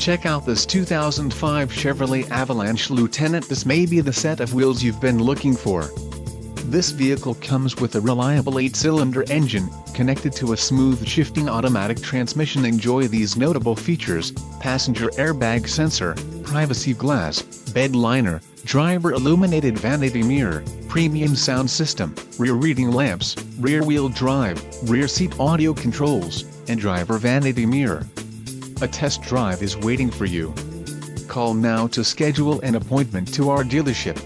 Check out this 2005 Chevrolet Avalanche Lieutenant. This may be the set of wheels you've been looking for. This vehicle comes with a reliable 8-cylinder engine, connected to a smooth shifting automatic transmission. Enjoy these notable features: passenger airbag sensor, privacy glass, bed liner, driver illuminated vanity mirror, premium sound system, rear reading lamps, rear wheel drive, rear seat audio controls, and driver vanity mirror. A test drive is waiting for you. Call now to schedule an appointment to our dealership.